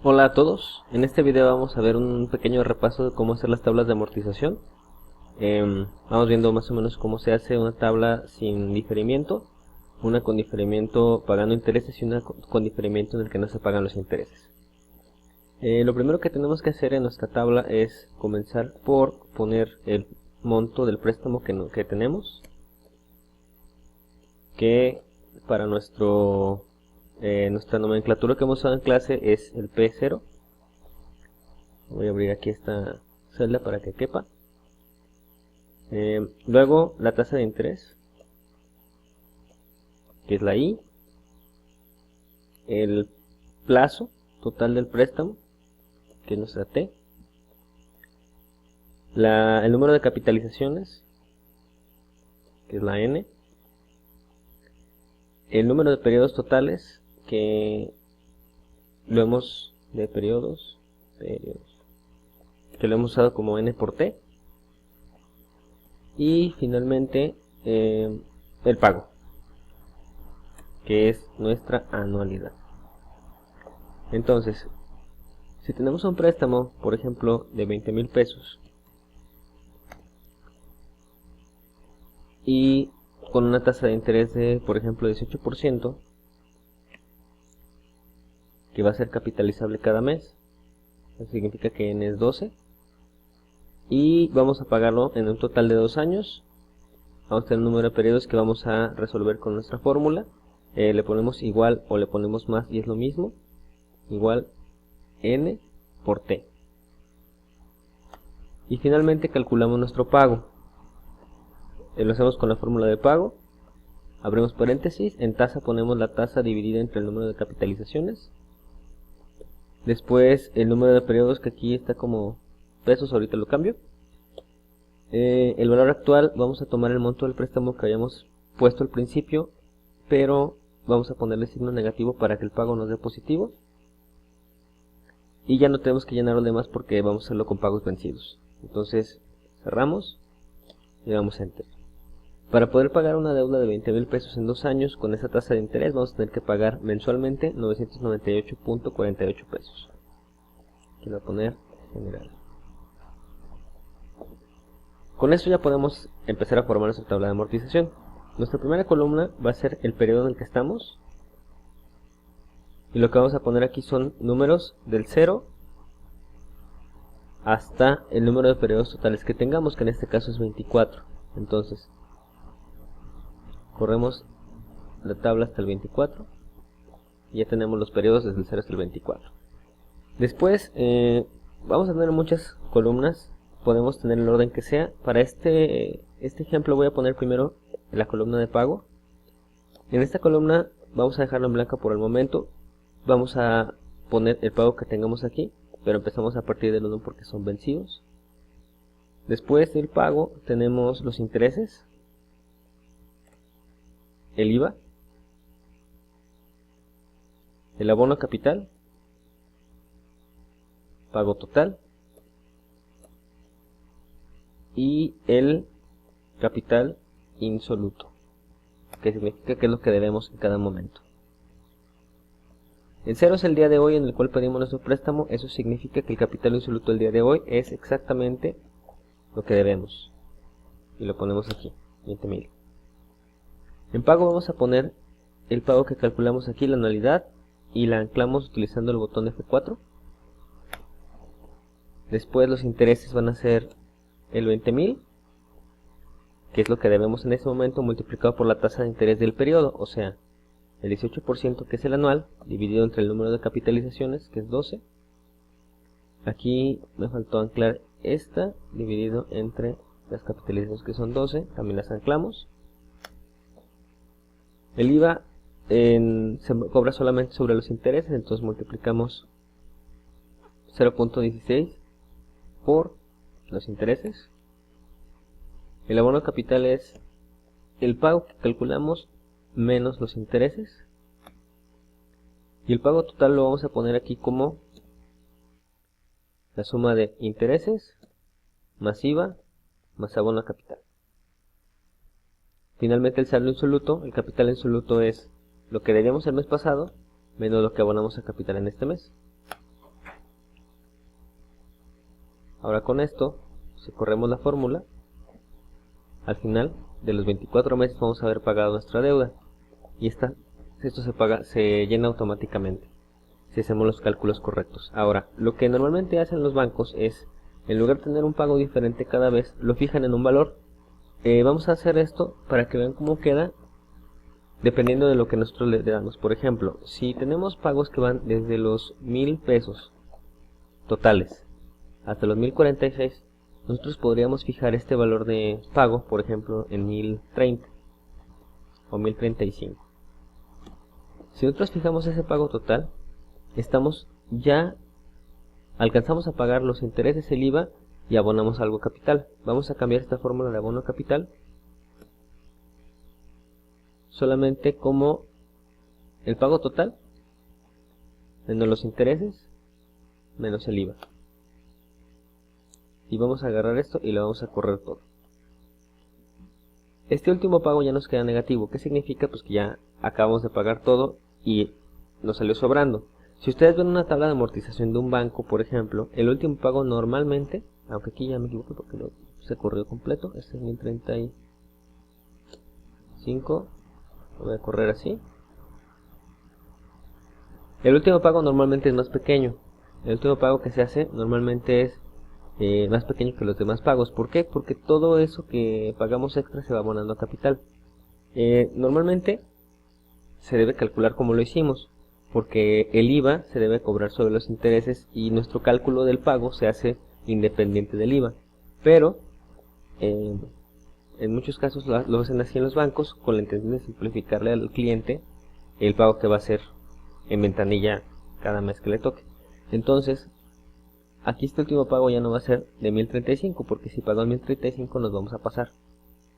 Hola a todos, en este video vamos a ver un pequeño repaso de cómo hacer las tablas de amortización. Vamos viendo más o menos cómo se hace una tabla sin diferimiento, una con diferimiento pagando intereses y una con diferimiento en el que no se pagan los intereses. Lo primero que tenemos que hacer en nuestra tabla es comenzar por poner el monto del préstamo que tenemos, que para nuestra nomenclatura que hemos usado en clase es el P0. Voy a abrir aquí esta celda para que quepa. Luego la tasa de interés, que es la I. El plazo total del préstamo, que es nuestra T. El número de capitalizaciones, que es la N. El número de periodos totales, que lo hemos de periodos que lo hemos usado como N por T. Y finalmente el pago, que es nuestra anualidad. Entonces, si tenemos un préstamo, por ejemplo, de 20,000 pesos y con una tasa de interés de, por ejemplo, 18%, que va a ser capitalizable cada mes, eso significa que N es 12, y vamos a pagarlo en un total de 2 años. Vamos a tener un número de periodos que vamos a resolver con nuestra fórmula. Le ponemos igual o le ponemos más y es lo mismo, igual N por T. Y finalmente calculamos nuestro pago. Lo hacemos con la fórmula de pago. Abrimos paréntesis, en tasa ponemos la tasa dividida entre el número de capitalizaciones. Después el número de periodos, que aquí está como pesos, ahorita lo cambio. El valor actual, vamos a tomar el monto del préstamo que habíamos puesto al principio, pero vamos a ponerle signo negativo para que el pago nos dé positivo. Y ya no tenemos que llenar lo demás porque vamos a hacerlo con pagos vencidos. Entonces cerramos y damos enter. Para poder pagar una deuda de 20,000 pesos en 2 años con esa tasa de interés, vamos a tener que pagar mensualmente 998.48 pesos. Aquí voy a poner general. Con esto ya podemos empezar a formar nuestra tabla de amortización. Nuestra primera columna va a ser el periodo en el que estamos. Y lo que vamos a poner aquí son números del 0 hasta el número de periodos totales que tengamos, que en este caso es 24. Entonces, corremos la tabla hasta el 24 y ya tenemos los periodos desde el 0 hasta el 24. Después vamos a tener muchas columnas, podemos tener el orden que sea. Para este ejemplo voy a poner primero la columna de pago. En esta columna vamos a dejarlo en blanco por el momento. Vamos a poner el pago que tengamos aquí, pero empezamos a partir del 1 porque son vencidos. Después del pago tenemos los intereses, el IVA, el abono capital, pago total y el capital insoluto, que significa que es lo que debemos en cada momento. El 0 es el día de hoy en el cual pedimos nuestro préstamo. Eso significa que el capital insoluto del día de hoy es exactamente lo que debemos. Y lo ponemos aquí, 20,000. En pago vamos a poner el pago que calculamos aquí, la anualidad, y la anclamos utilizando el botón F4. Después los intereses van a ser el 20,000, que es lo que debemos en este momento, multiplicado por la tasa de interés del periodo, o sea, el 18%, que es el anual, dividido entre el número de capitalizaciones, que es 12. Aquí me faltó anclar esta, dividido entre las capitalizaciones, que son 12, también las anclamos. El IVA se cobra solamente sobre los intereses, entonces multiplicamos 0.16 por los intereses. El abono capital es el pago que calculamos menos los intereses, y el pago total lo vamos a poner aquí como la suma de intereses más IVA más abono capital. Finalmente el saldo insoluto, el capital insoluto es lo que debíamos el mes pasado menos lo que abonamos a capital en este mes. Ahora con esto, si corremos la fórmula, al final de los 24 meses vamos a haber pagado nuestra deuda. Y esto se llena automáticamente si hacemos los cálculos correctos. Ahora, lo que normalmente hacen los bancos es, en lugar de tener un pago diferente cada vez, lo fijan en un valor. Vamos a hacer esto para que vean cómo queda dependiendo de lo que nosotros le damos. Por ejemplo, si tenemos pagos que van desde los 1000 pesos totales hasta los 1046, nosotros podríamos fijar este valor de pago, por ejemplo, en 1030 o 1035. Si nosotros fijamos ese pago total, alcanzamos a pagar los intereses, el IVA y abonamos algo capital. Vamos a cambiar esta fórmula de abono capital solamente como el pago total menos los intereses menos el IVA. Y vamos a agarrar esto y lo vamos a correr todo. Este último pago ya nos queda negativo. ¿Qué significa? Pues que ya acabamos de pagar todo y nos salió sobrando. Si ustedes ven una tabla de amortización de un banco, por ejemplo, el último pago normalmente, aunque aquí ya me equivoqué porque se corrió completo, este es 1035, lo voy a correr así. El último pago normalmente es más pequeño. El último pago que se hace normalmente es más pequeño que los demás pagos. ¿Por qué? Porque todo eso que pagamos extra se va abonando a capital. Normalmente se debe calcular como lo hicimos, porque el IVA se debe cobrar sobre los intereses y nuestro cálculo del pago se hace independiente del IVA. Pero en muchos casos lo hacen así en los bancos con la intención de simplificarle al cliente el pago que va a hacer en ventanilla cada mes que le toque. Entonces, aquí este último pago ya no va a ser de 1035, porque si pagó 1035 nos vamos a pasar.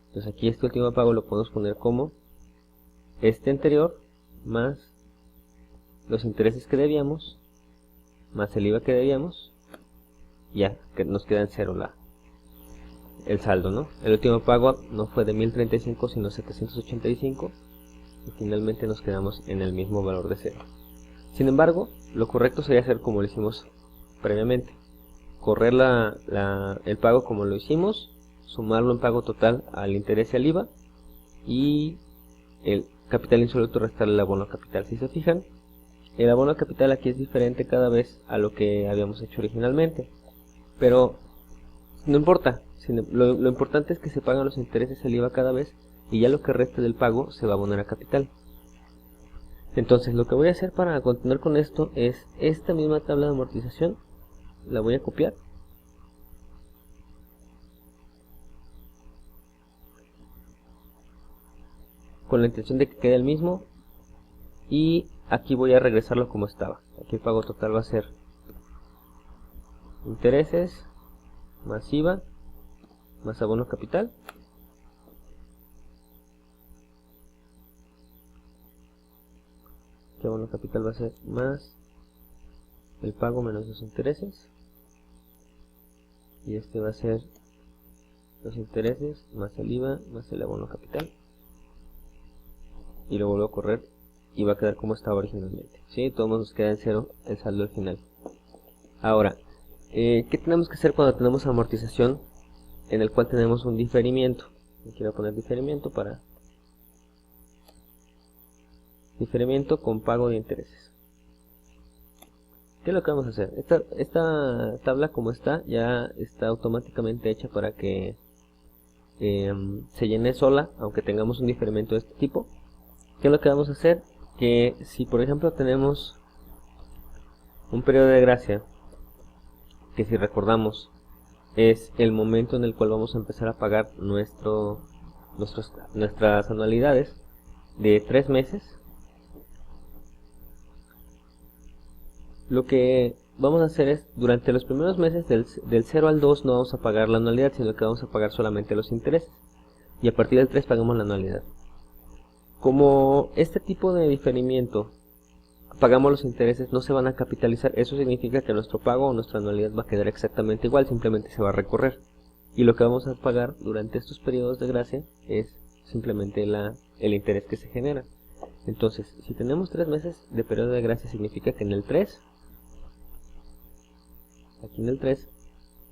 Entonces aquí este último pago lo podemos poner como este anterior más los intereses que debíamos más el IVA que debíamos, ya que nos queda en cero el saldo, ¿no? El último pago no fue de 1035 sino 785 y finalmente nos quedamos en el mismo valor de cero. Sin embargo, lo correcto sería hacer como lo hicimos previamente, correr el pago como lo hicimos, sumarlo en pago total al interés y al IVA y el capital insoluto restarle el abono capital. Si se fijan, el abono capital aquí es diferente cada vez a lo que habíamos hecho originalmente, pero no importa, lo importante es que se pagan los intereses y el IVA cada vez y ya lo que reste del pago se va a abonar a capital. Entonces lo que voy a hacer para continuar con esto es esta misma tabla de amortización, la voy a copiar con la intención de que quede el mismo y aquí voy a regresarlo como estaba. Aquí el pago total va a ser intereses más IVA más abono capital. Que abono capital va a ser más el pago menos los intereses, y este va a ser los intereses más el IVA más el abono capital, y lo vuelvo a correr y va a quedar como estaba originalmente, ¿sí? Todo nos queda en cero el saldo al final. Ahora, ¿qué tenemos que hacer cuando tenemos amortización en el cual tenemos un diferimiento? Quiero poner diferimiento para diferimiento con pago de intereses. ¿Qué es lo que vamos a hacer? Esta tabla como está, ya está automáticamente hecha para que se llene sola, aunque tengamos un diferimiento de este tipo. ¿Qué es lo que vamos a hacer? Que si por ejemplo tenemos un periodo de gracia, que si recordamos es el momento en el cual vamos a empezar a pagar nuestras anualidades de 3 meses, lo que vamos a hacer es, durante los primeros meses del 0 al 2 no vamos a pagar la anualidad, sino que vamos a pagar solamente los intereses, y a partir del 3 pagamos la anualidad. Como este tipo de diferimiento pagamos los intereses, no se van a capitalizar, eso significa que nuestro pago o nuestra anualidad va a quedar exactamente igual, simplemente se va a recorrer, y lo que vamos a pagar durante estos periodos de gracia es simplemente el interés que se genera. Entonces, si tenemos 3 meses de periodo de gracia, significa que en el 3, aquí en el 3,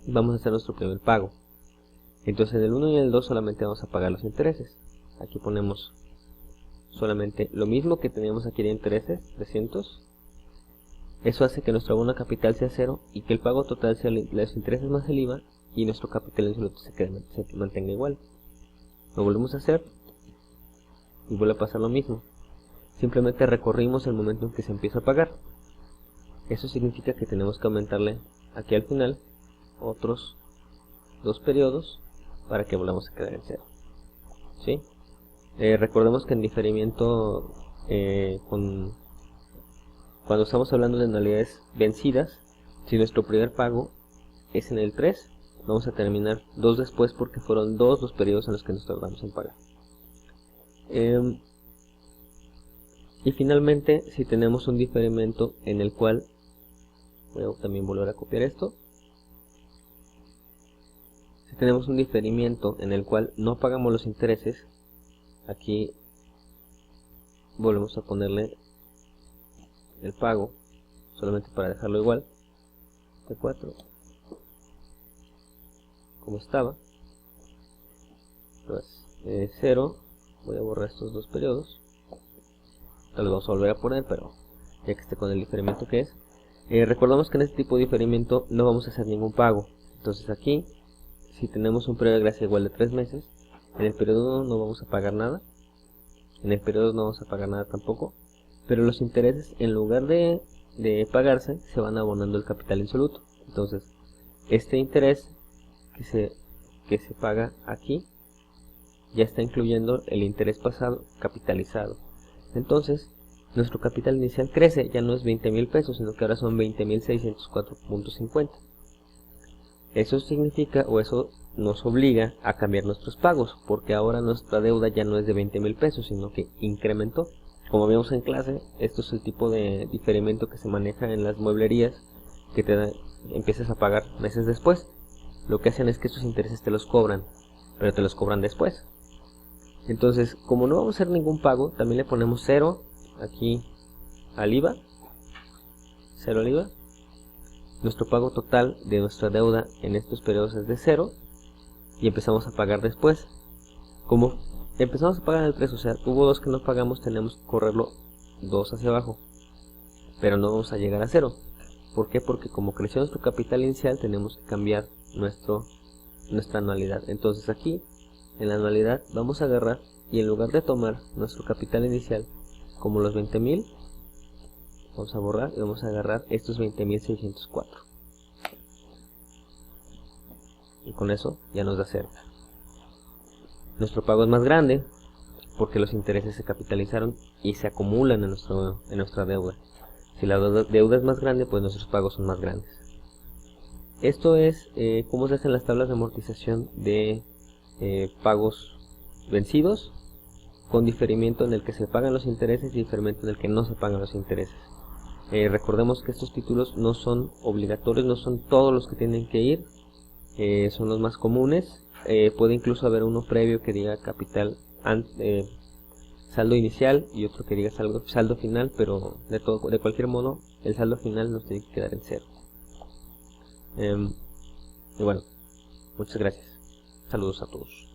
vamos a hacer nuestro primer pago. Entonces en el 1 y en el 2 solamente vamos a pagar los intereses. Aquí ponemos solamente lo mismo que teníamos aquí de intereses, 300. Eso hace que nuestro abono capital sea 0 y que el pago total sea los intereses más el IVA y nuestro capital insoluto se mantenga igual. Lo volvemos a hacer y vuelve a pasar lo mismo. Simplemente recorrimos el momento en que se empieza a pagar. Eso significa que tenemos que aumentarle aquí al final otros 2 periodos para que volvamos a quedar en 0. ¿Sí? Recordemos que en diferimiento, cuando estamos hablando de anualidades vencidas, si nuestro primer pago es en el 3, vamos a terminar 2 después porque fueron 2 los periodos en los que nos tardamos en pagar. Y finalmente, si tenemos un diferimiento en el cual, voy a también volver a copiar esto. Si tenemos un diferimiento en el cual no pagamos los intereses, aquí volvemos a ponerle el pago, solamente para dejarlo igual, de 4, como estaba, pues 0, voy a borrar estos 2 periodos, lo vamos a volver a poner, pero ya que esté con el diferimiento que es. Recordamos que en este tipo de diferimiento no vamos a hacer ningún pago, entonces aquí, si tenemos un periodo de gracia igual de 3 meses, en el periodo 1 no vamos a pagar nada, en el periodo 2 no vamos a pagar nada tampoco, pero los intereses en lugar de pagarse se van abonando el capital insoluto. Entonces este interés que se paga aquí ya está incluyendo el interés pasado capitalizado. Entonces nuestro capital inicial crece, ya no es 20,000 pesos, sino que ahora son 20,604.50. Eso significa, o eso nos obliga a cambiar nuestros pagos, porque ahora nuestra deuda ya no es de 20,000 pesos, sino que incrementó. Como vimos en clase, esto es el tipo de diferimiento que se maneja en las mueblerías, que empiezas a pagar meses después. Lo que hacen es que estos intereses te los cobran, pero te los cobran después. Entonces, como no vamos a hacer ningún pago, también le ponemos 0 aquí al IVA, 0 al IVA. Nuestro pago total de nuestra deuda en estos periodos es de 0 y empezamos a pagar después. Como empezamos a pagar en el 3, o sea, hubo 2 que no pagamos, tenemos que correrlo 2 hacia abajo, pero no vamos a llegar a 0. ¿Por qué? Porque como creció nuestro capital inicial, tenemos que cambiar nuestra anualidad. Entonces aquí, en la anualidad, vamos a agarrar y en lugar de tomar nuestro capital inicial como los 20,000, vamos a borrar y vamos a agarrar estos 20,604. Y con eso ya nos da 0. Nuestro pago es más grande porque los intereses se capitalizaron y se acumulan en nuestra deuda. Si la deuda es más grande, pues nuestros pagos son más grandes. Esto es cómo se hacen las tablas de amortización de pagos vencidos, con diferimiento en el que se pagan los intereses y diferimiento en el que no se pagan los intereses. Recordemos que estos títulos no son obligatorios, no son todos los que tienen que ir, son los más comunes. Puede incluso haber uno previo que diga capital saldo inicial y otro que diga saldo final, pero de cualquier modo el saldo final nos tiene que quedar en 0. Y bueno, muchas gracias. Saludos a todos.